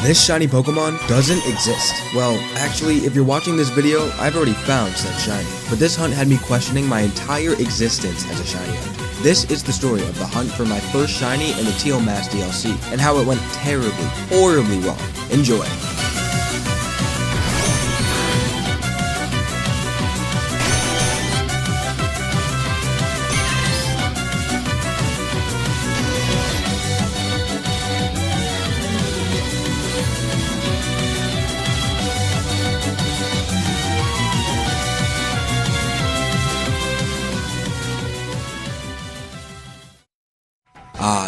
This shiny Pokemon doesn't exist. Well, actually, if you're watching this video, I've already found said shiny. But this hunt had me questioning my entire existence as a shiny hunter. This is the story of the hunt for my first shiny in the Teal Mask DLC, and how it went terribly, horribly wrong. Enjoy.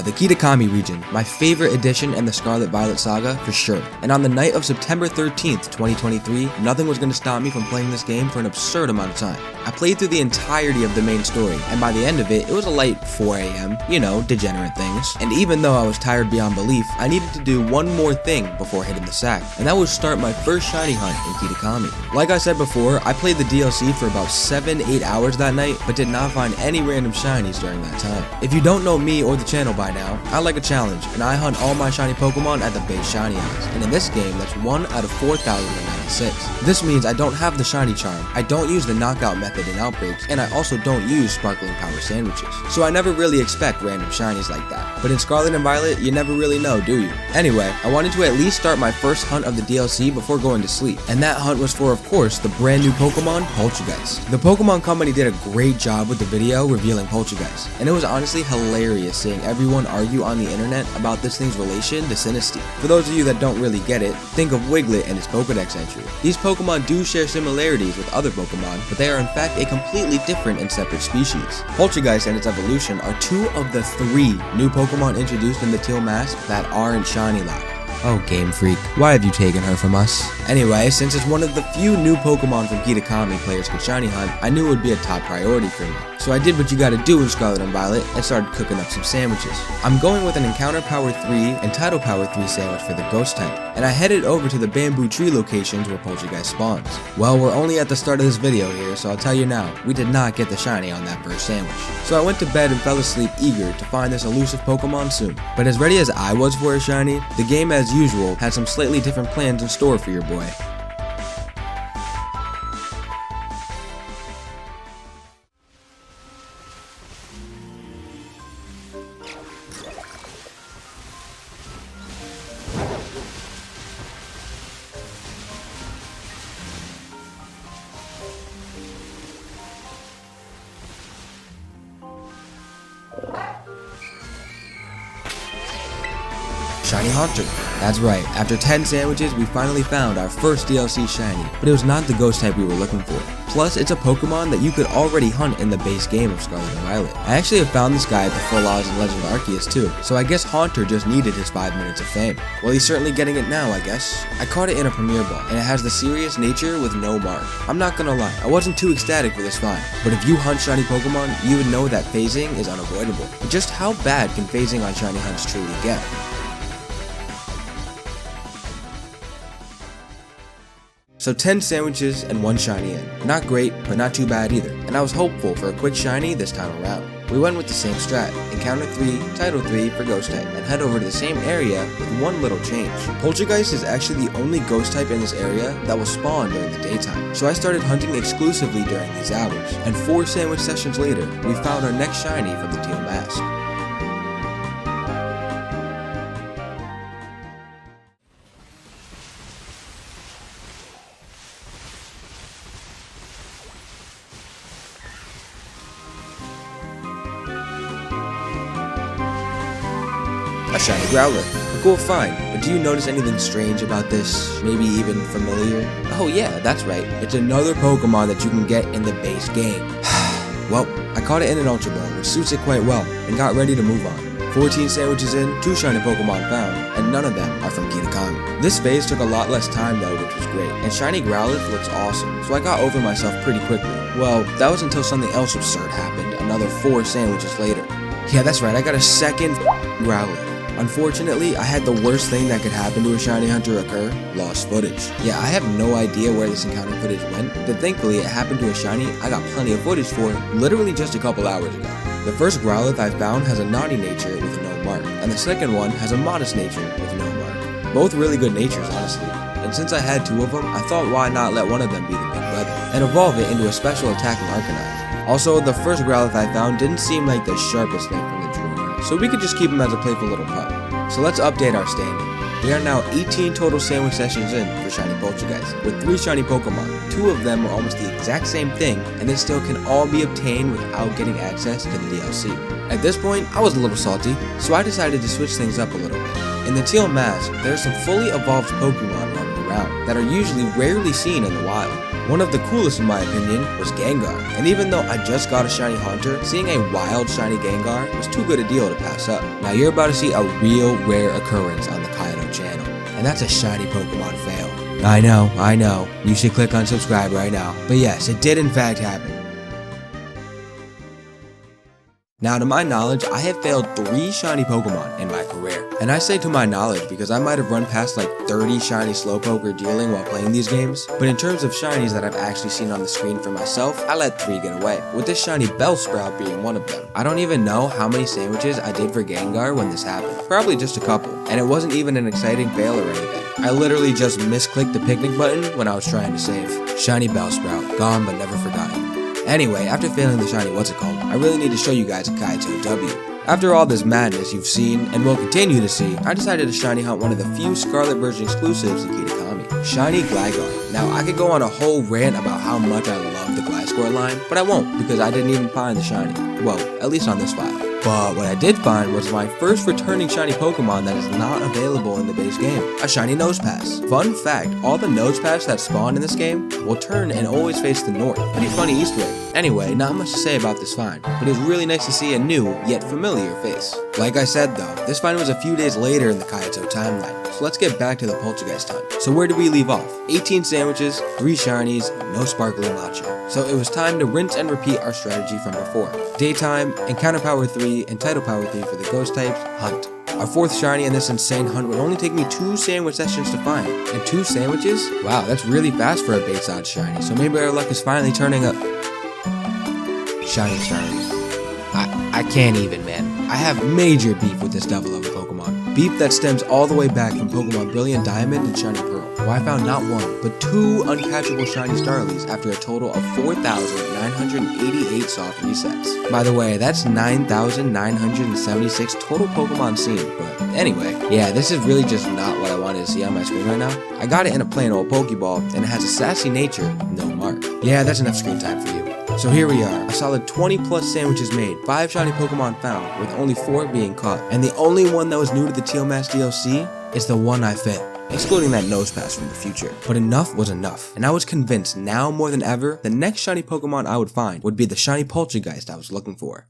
The Kitakami region, my favorite edition in the Scarlet Violet saga for sure. And on the night of September 13th, 2023, nothing was going to stop me from playing this game for an absurd amount of time. I played through the entirety of the main story, and by the end of it, it was a light 4 AM, you know, degenerate things. And even though I was tired beyond belief, I needed to do one more thing before hitting the sack, and that was start my first shiny hunt in Kitakami. Like I said before, I played the DLC for about 7-8 hours that night, but did not find any random shinies during that time. If you don't know me or the channel by now, I like a challenge, and I hunt all my shiny Pokemon at the base shiny odds, and in this game, that's 1 out of 4,096. This means I don't have the shiny charm, I don't use the knockout method in outbreaks, and I also don't use sparkling power sandwiches. So I never really expect random shinies like that. But in Scarlet and Violet, you never really know, do you? Anyway, I wanted to at least start my first hunt of the DLC before going to sleep, and that hunt was for, of course, the brand new Pokemon, Poltchageist. The Pokémon Company did a great job with the video revealing Poltchageist, and it was honestly hilarious seeing everyone argue on the internet about this thing's relation to Sinistea. For those of you that don't really get it, think of Wiglet and his Pokédex entry. These Pokemon do share similarities with other Pokemon, but they are in fact a completely different and separate species. Poltchageist and its evolution are 2 of the 3 new Pokemon introduced in the Teal Mask that aren't shiny locked. Oh, Game Freak, why have you taken her from us? Anyway, since it's one of the few new Pokemon from Kitakami players can shiny hunt, I knew it would be a top priority for me. So I did what you gotta do in Scarlet and Violet and started cooking up some sandwiches. I'm going with an Encounter Power 3 and Title Power 3 sandwich for the Ghost type, and I headed over to the Bamboo Tree locations where Poltchageist spawns. Well, we're only at the start of this video here, so I'll tell you now, we did not get the shiny on that first sandwich. So I went to bed and fell asleep eager to find this elusive Pokemon soon. But as ready as I was for a shiny, the game as usual had some slightly different plans in store for your boy. Shiny Haunter. That's right, after 10 sandwiches, we finally found our first DLC shiny, but it was not the ghost type we were looking for. Plus, it's a Pokemon that you could already hunt in the base game of Scarlet and Violet. I actually have found this guy at the Full Oz and Legend Arceus too, so I guess Haunter just needed his 5 minutes of fame. Well, he's certainly getting it now, I guess. I caught it in a Premier Ball, and it has the serious nature with no mark. I'm not gonna lie, I wasn't too ecstatic for this find, but if you hunt shiny Pokemon, you would know that phasing is unavoidable. But just how bad can phasing on shiny hunts truly get? So 10 sandwiches and 1 shiny in. Not great, but not too bad either, and I was hopeful for a quick shiny this time around. We went with the same strat, Encounter 3, Title 3 for Ghost type, and head over to the same area with one little change. Poltchageist is actually the only Ghost type in this area that will spawn during the daytime, so I started hunting exclusively during these hours, and 4 sandwich sessions later, we found our next shiny from the Teal Mask. A shiny Growler. A cool find, but do you notice anything strange about this? Maybe even familiar? Oh yeah, that's right. It's another Pokemon that you can get in the base game. Well, I caught it in an Ultra Ball, which suits it quite well, and got ready to move on. 14 sandwiches in, 2 shiny Pokemon found, and none of them are from Kitakami. This phase took a lot less time though, which was great, and shiny Growlithe looks awesome, so I got over myself pretty quickly. Well, that was until something else absurd happened, another 4 sandwiches later. Yeah, that's right, I got a second Growlithe. Unfortunately, I had the worst thing that could happen to a shiny hunter occur, lost footage. Yeah, I have no idea where this encounter footage went, but thankfully it happened to a shiny I got plenty of footage for literally just a couple hours ago. The first Growlithe I found has a naughty nature with no mark, and the second one has a modest nature with no mark. Both really good natures, honestly. And since I had 2 of them, I thought why not let one of them be the big brother, and evolve it into a special attacking Arcanine. Also, the first Growlithe I found didn't seem like the sharpest thing from the drawer, so we could just keep him as a playful little pup. So let's update our standing. We are now 18 total sandwich sessions in for Shiny Poltchageist, with 3 shiny Pokemon. 2 of them are almost the exact same thing, and they still can all be obtained without getting access to the DLC. At this point, I was a little salty, so I decided to switch things up a little bit. In the Teal Mask, there are some fully evolved Pokemon roaming around that are usually rarely seen in the wild. One of the coolest in my opinion was Gengar, and even though I just got a shiny Haunter, seeing a wild shiny Gengar was too good a deal to pass up. Now you're about to see a real rare occurrence on the Kaiyato channel, and that's a shiny Pokemon fail. I know, you should click on subscribe right now, but yes, it did in fact happen. Now to my knowledge, I have failed 3 shiny Pokemon in my career. And I say to my knowledge because I might have run past like 30 shiny Slowpoke or Dealing while playing these games. But in terms of shinies that I've actually seen on the screen for myself, I let 3 get away, with this shiny Bellsprout being one of them. I don't even know how many sandwiches I did for Gengar when this happened. Probably just a couple, and it wasn't even an exciting fail or anything. I literally just misclicked the picnic button when I was trying to save. Shiny Bellsprout, gone but never forgotten. Anyway, after failing the shiny I really need to show you guys a Kaiyato W. After all this madness you've seen, and will continue to see, I decided to shiny hunt one of the few Scarlet version exclusives in Kitakami, Shiny Gligar. Now I could go on a whole rant about how much I love the Gliscor line, but I won't because I didn't even find the shiny. Well, at least on this file. But what I did find was my first returning shiny Pokemon that is not available in the base game, a shiny Nosepass. Fun fact, all the Nosepass that spawn in this game will turn and always face the north. Pretty funny Easter egg. Anyway, not much to say about this find, but it was really nice to see a new, yet familiar face. Like I said though, this find was a few days later in the Kaiyato timeline, so let's get back to the Poltchageist hunt. So where did we leave off? 18 sandwiches, 3 shinies, and no sparkling matcha. So it was time to rinse and repeat our strategy from before. Daytime, Encounter Power 3, and Title Power 3 for the ghost types, hunt. Our 4th shiny in this insane hunt would only take me 2 sandwich sessions to find. And 2 sandwiches? Wow, that's really fast for a base odds shiny, so maybe our luck is finally turning up. Shiny Charlie. I can't even, man. I have major beef with this devil of a Pokemon. Beef that stems all the way back from Pokemon Brilliant Diamond and Shiny Pearl, where I found not 1, but 2 uncatchable shiny Starlies after a total of 4,988 soft resets. By the way, that's 9,976 total Pokemon seen, but anyway, yeah, this is really just not what I wanted to see on my screen right now. I got it in a plain old Pokeball, and it has a sassy nature, no mark. Yeah, that's enough screen time for you. So here we are, a solid 20 plus sandwiches made, 5 shiny Pokemon found, with only 4 being caught. And the only one that was new to the Teal Mask DLC is the one I fit, excluding that Nosepass from the future. But enough was enough, and I was convinced now more than ever, the next shiny Pokemon I would find would be the shiny Poltchageist I was looking for.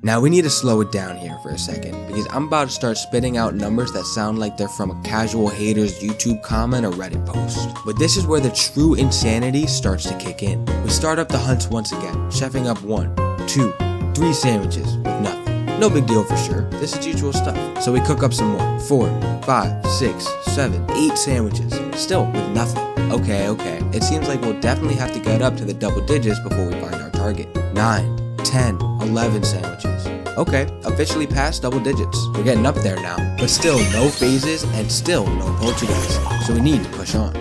Now we need to slow it down here for a second, because I'm about to start spitting out numbers that sound like they're from a casual hater's YouTube comment or Reddit post. But this is where the true insanity starts to kick in. We start up the hunts once again, chefing up 1, 2, 3 sandwiches with nothing. No big deal for sure, this is usual stuff. So we cook up some more, 4, 5, 6, 7, 8 sandwiches, still with nothing. Okay, it seems like we'll definitely have to get up to the double digits before we find our target. 9, 10, 11 sandwiches. Okay, officially past double digits. We're getting up there now, but still no phases and still no Poltchageist, so we need to push on.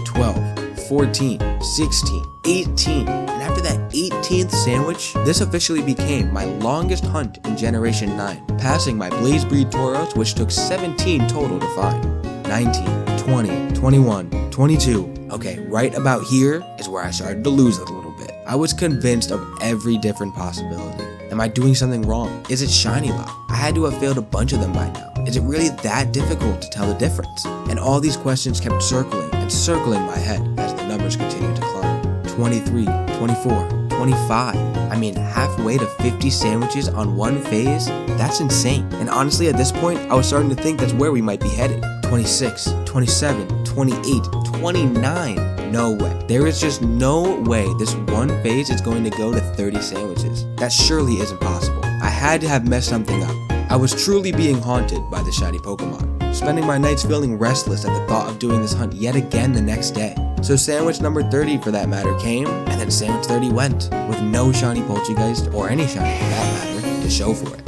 12, 14, 16, 18, and after that 18th sandwich, this officially became my longest hunt in Generation 9, passing my Blaze Breed Tauros, which took 17 total to find. 19, 20, 21, 22. Okay, right about here is where I started to lose it a little bit. I was convinced of every different possibility. Am I doing something wrong? Is it shiny luck? I had to have failed a bunch of them by now. Is it really that difficult to tell the difference? And all these questions kept circling and circling my head as the numbers continued to climb. 23, 24, 25. I mean, halfway to 50 sandwiches on one phase? That's insane. And honestly, at this point, I was starting to think that's where we might be headed. 26, 27, 28, 29. No way. There is just no way this one phase is going to go to 30 sandwiches. That surely isn't possible. I had to have messed something up. I was truly being haunted by the shiny Pokemon, spending my nights feeling restless at the thought of doing this hunt yet again the next day. So sandwich number 30 for that matter came, and then sandwich 30 went, with no shiny Poltchageist, or any shiny for that matter, to show for it.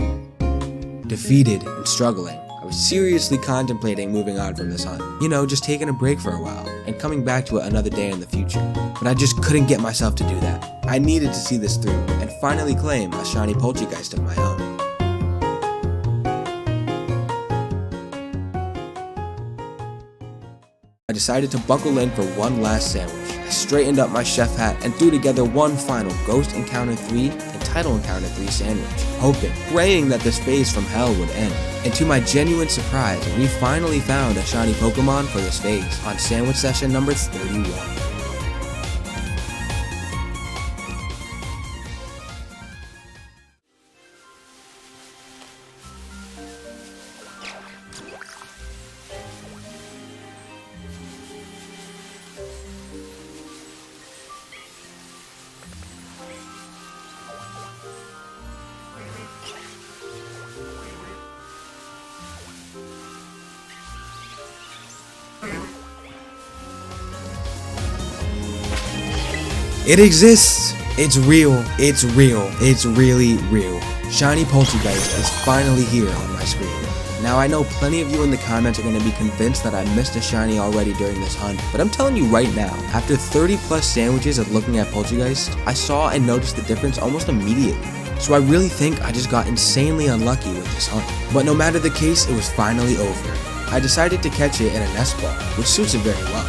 Defeated and struggling, I was seriously contemplating moving on from this hunt. You know, just taking a break for a while, and coming back to it another day in the future. But I just couldn't get myself to do that. I needed to see this through, and finally claim a shiny Poltchageist of my own. I decided to buckle in for one last sandwich. I straightened up my chef hat and threw together one final Ghost Encounter 3 and Title Encounter 3 sandwich, hoping, praying that this phase from hell would end. And to my genuine surprise, we finally found a shiny Pokemon for this phase on sandwich session number 31. It exists! It's real, it's real, it's really real. Shiny Poltchageist is finally here on my screen. Now I know plenty of you in the comments are going to be convinced that I missed a shiny already during this hunt, but I'm telling you right now, after 30 plus sandwiches of looking at Poltchageist, I saw and noticed the difference almost immediately. So I really think I just got insanely unlucky with this hunt. But no matter the case, it was finally over. I decided to catch it in a nest ball, which suits it very well.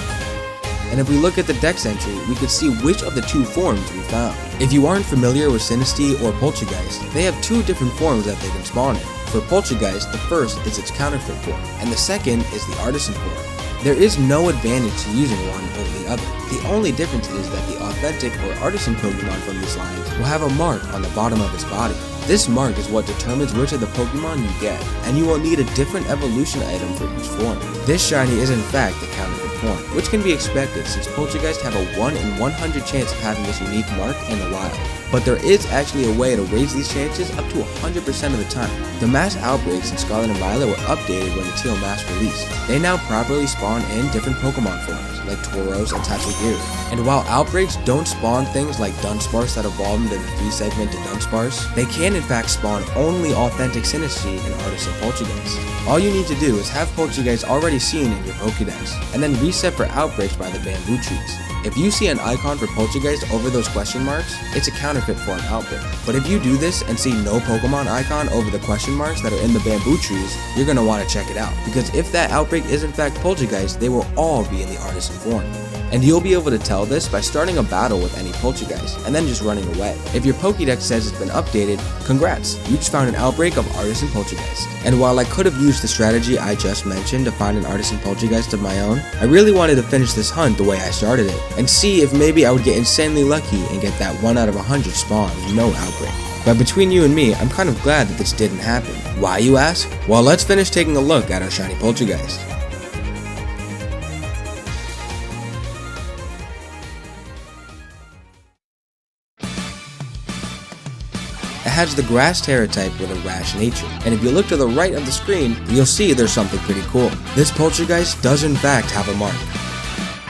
And if we look at the dex entry, we could see which of the two forms we found. If you aren't familiar with Sinistea or Poltchageist, they have two different forms that they can spawn in. For Poltchageist, the first is its counterfeit form, and the second is the artisan form. There is no advantage to using one over the other. The only difference is that the authentic or artisan Pokemon from these lines will have a mark on the bottom of its body. This mark is what determines which of the Pokemon you get, and you will need a different evolution item for each form. This shiny is in fact the counterfeit form, which can be expected since Poltchageist have a 1 in 100 chance of having this unique mark in the wild. But there is actually a way to raise these chances up to 100% of the time. The mass outbreaks in Scarlet and Violet were updated when the Teal Mask released. They now properly spawn in different Pokemon forms, like Tauros and Tellur. And while outbreaks don't spawn things like Dunsparce that evolve into the 3-segmented Dunsparce, they can in fact spawn only authentic Sinistea and Artisan Poltchageist. All you need to do is have Poltchageist already seen in your Pokédex, and then reset for outbreaks by the bamboo trees. If you see an icon for Poltchageist over those question marks, it's a counterfeit for an outbreak. But if you do this and see no Pokemon icon over the question marks that are in the bamboo trees, you're going to want to check it out. Because if that outbreak is in fact Poltchageist, they will all be in the artisan form. And you'll be able to tell this by starting a battle with any Poltchageist, and then just running away. If your Pokédex says it's been updated, congrats, you just found an outbreak of Artisan Poltchageist. And while I could have used the strategy I just mentioned to find an Artisan Poltchageist of my own, I really wanted to finish this hunt the way I started it, and see if maybe I would get insanely lucky and get that 1 out of 100 spawn with no outbreak. But between you and me, I'm kind of glad that this didn't happen. Why, you ask? Well, let's finish taking a look at our shiny Poltchageist. It has the grass Terra type with a rash nature, and if you look to the right of the screen, you'll see there's something pretty cool. This Poltchageist does in fact have a mark.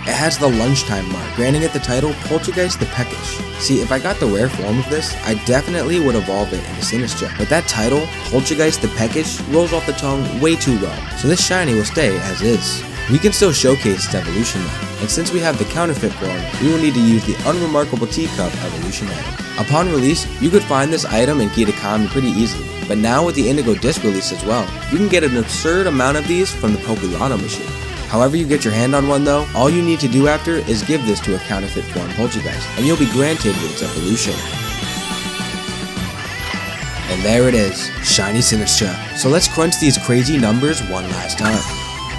It has the lunchtime mark, granting it the title Poltchageist the Peckish. See, if I got the rare form of this, I definitely would evolve it into Sinistea, but that title, Poltchageist the Peckish, rolls off the tongue way too well, so this shiny will stay as is. We can still showcase its evolution though, and since we have the counterfeit form, we will need to use the unremarkable teacup evolution item. Upon release, you could find this item in Kitakami pretty easily, but now with the Indigo Disc release as well, you can get an absurd amount of these from the Pokelotto machine. However you get your hand on one though, all you need to do after is give this to a counterfeit form Poltchageist, and you'll be granted with its evolution. And there it is, shiny Sinistea. So let's crunch these crazy numbers one last time.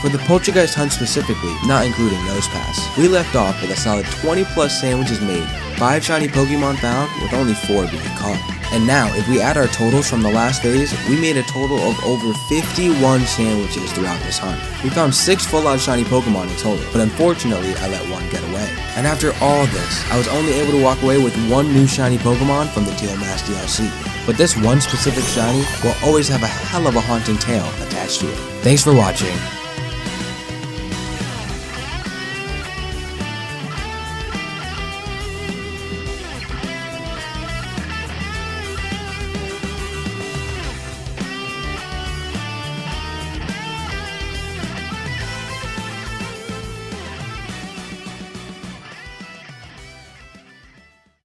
For the Poltchageist hunt specifically, not including Nosepass, we left off with a solid 20 plus sandwiches made, 5 shiny Pokemon found with only 4 being caught. And now, if we add our totals from the last phase, we made a total of over 51 sandwiches throughout this hunt. We found 6 full-on shiny Pokemon in total, but unfortunately I let one get away. And after all this, I was only able to walk away with 1 new shiny Pokemon from the Teal Mask DLC. But this one specific shiny will always have a hell of a haunting tale attached to it. Thanks for watching.